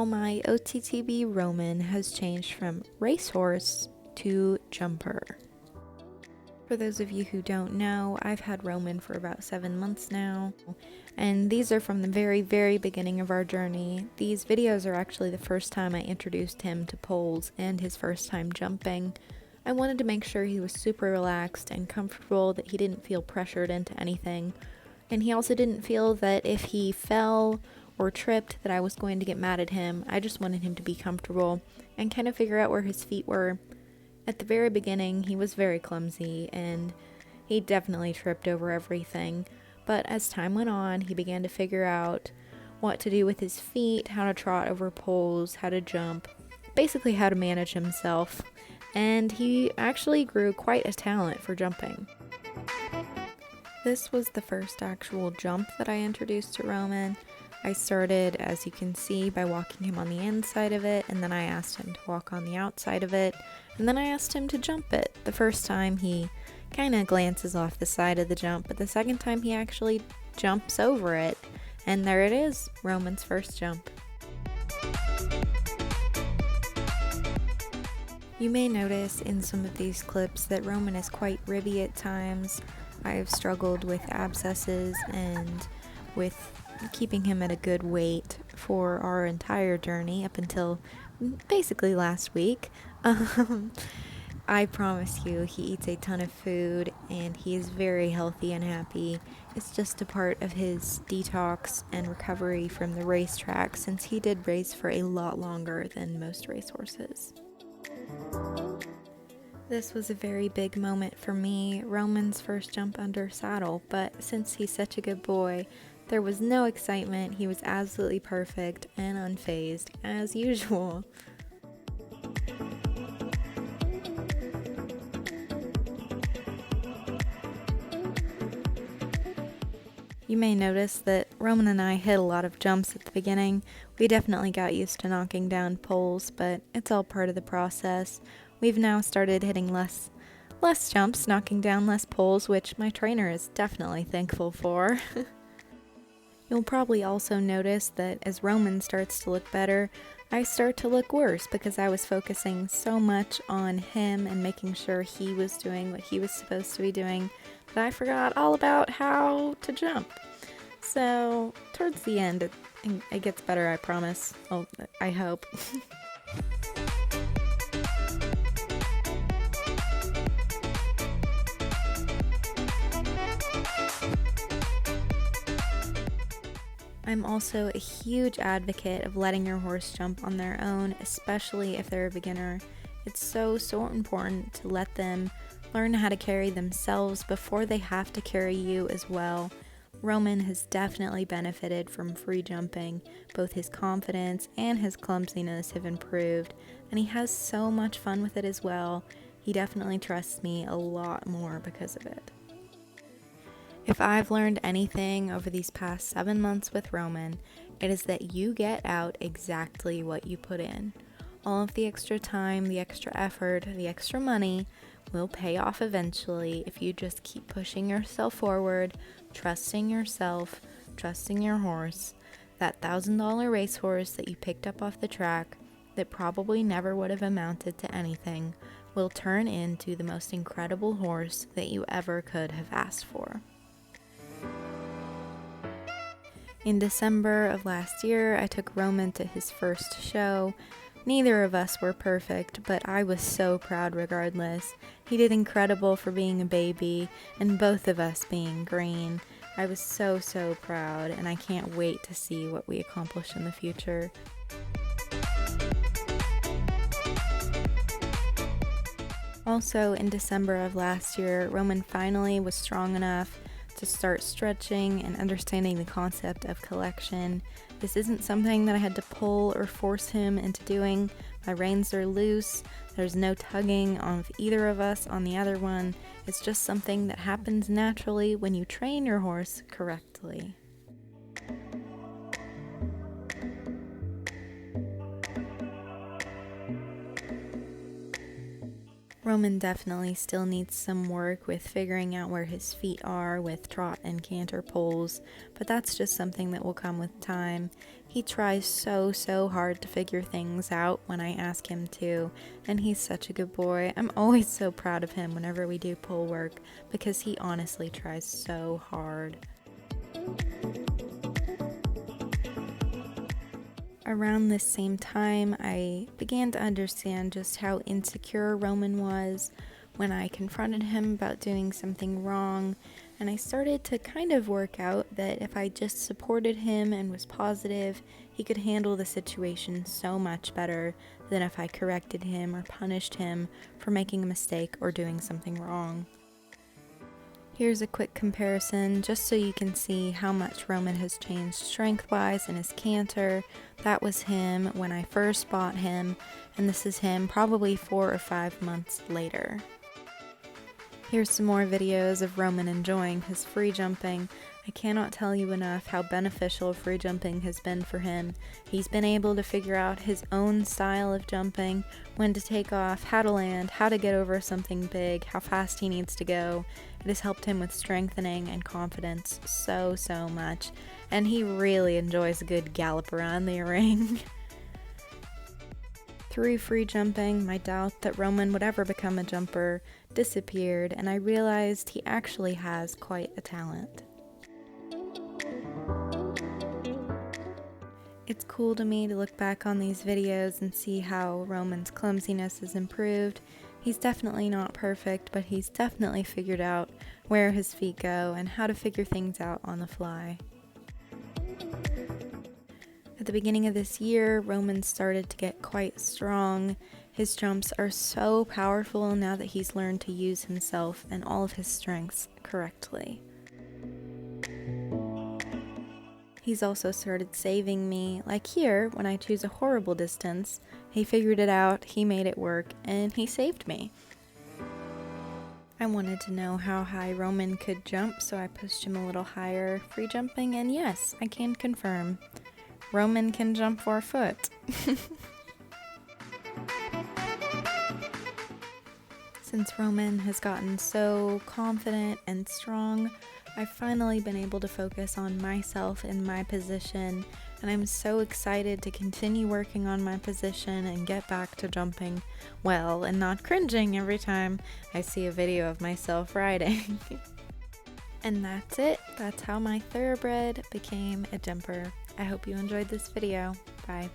how my OTTB Roman has changed from racehorse to jumper. For those of you who don't know, I've had Roman for about 7 months now, and these are from the very, very beginning of our journey. These videos are actually the first time I introduced him to poles and his first time jumping. I wanted to make sure he was super relaxed and comfortable, that he didn't feel pressured into anything, and he also didn't feel that if he fell or tripped that I was going to get mad at him. I just wanted him to be comfortable and kind of figure out where his feet were. At the very beginning, he was very clumsy, and he definitely tripped over everything. But as time went on, he began to figure out what to do with his feet, how to trot over poles, how to jump, basically how to manage himself. And he actually grew quite a talent for jumping. This was the first actual jump that I introduced to Roman. I started, as you can see, by walking him on the inside of it, and then I asked him to walk on the outside of it, and then I asked him to jump it. The first time he kind of glances off the side of the jump, but the second time he actually jumps over it, and there it is, Roman's first jump. You may notice in some of these clips that Roman is quite ribby at times. I have struggled with abscesses and with keeping him at a good weight for our entire journey up until basically last week. I promise you, he eats a ton of food and he is very healthy and happy. It's just a part of his detox and recovery from the racetrack, since he did race for a lot longer than most racehorses. This was a very big moment for me, Roman's first jump under saddle, but since he's such a good boy, there was no excitement. He was absolutely perfect and unfazed, as usual. You may notice that Roman and I hit a lot of jumps at the beginning. We definitely got used to knocking down poles, but it's all part of the process. We've now started hitting less jumps, knocking down less poles, which my trainer is definitely thankful for. You'll probably also notice that as Roman starts to look better, I start to look worse, because I was focusing so much on him and making sure he was doing what he was supposed to be doing that I forgot all about how to jump. So towards the end, it gets better, I promise. Oh, I hope. I'm also a huge advocate of letting your horse jump on their own, especially if they're a beginner. It's so important to let them learn how to carry themselves before they have to carry you as well. Roman has definitely benefited from free jumping. Both his confidence and his clumsiness have improved, and he has so much fun with it as well. He definitely trusts me a lot more because of it. If I've learned anything over these past 7 months with Roman, it is that you get out exactly what you put in. All of the extra time, the extra effort, the extra money will pay off eventually if you just keep pushing yourself forward, trusting yourself, trusting your horse. That $1,000 racehorse that you picked up off the track that probably never would have amounted to anything will turn into the most incredible horse that you ever could have asked for. In December of last year, I took Roman to his first show. Neither of us were perfect, but I was so proud regardless. He did incredible for being a baby, and both of us being green. I was so proud, and I can't wait to see what we accomplish in the future. Also, in December of last year, Roman finally was strong enough to start stretching and understanding the concept of collection. This isn't something that I had to pull or force him into doing. My reins are loose. There's no tugging of either of us on the other one. It's just something that happens naturally when you train your horse correctly. Roman definitely still needs some work with figuring out where his feet are with trot and canter poles, but that's just something that will come with time. He tries so hard to figure things out when I ask him to, and he's such a good boy. I'm always so proud of him whenever we do pole work because he honestly tries so hard. Around this same time, I began to understand just how insecure Roman was when I confronted him about doing something wrong, and I started to kind of work out that if I just supported him and was positive, he could handle the situation so much better than if I corrected him or punished him for making a mistake or doing something wrong. Here's a quick comparison just so you can see how much Roman has changed strength-wise in his canter. That was him when I first bought him, and this is him probably 4 or 5 months later. Here's some more videos of Roman enjoying his free jumping. I cannot tell you enough how beneficial free jumping has been for him. He's been able to figure out his own style of jumping, when to take off, how to land, how to get over something big, how fast he needs to go. It has helped him with strengthening and confidence so much, and he really enjoys a good gallop around the ring. Through free jumping, my doubt that Roman would ever become a jumper disappeared, and I realized he actually has quite a talent. It's cool to me to look back on these videos and see how Roman's clumsiness has improved. He's definitely not perfect, but he's definitely figured out where his feet go and how to figure things out on the fly. At the beginning of this year, Roman started to get quite strong. His jumps are so powerful now that he's learned to use himself and all of his strengths correctly. He's also started saving me, like here, when I choose a horrible distance. He figured it out, he made it work, and he saved me. I wanted to know how high Roman could jump, so I pushed him a little higher, free jumping, and yes, I can confirm. Roman can jump 4 foot. Since Roman has gotten so confident and strong, I've finally been able to focus on myself and my position, and I'm so excited to continue working on my position and get back to jumping well and not cringing every time I see a video of myself riding. And that's it. That's how my thoroughbred became a jumper. I hope you enjoyed this video. Bye.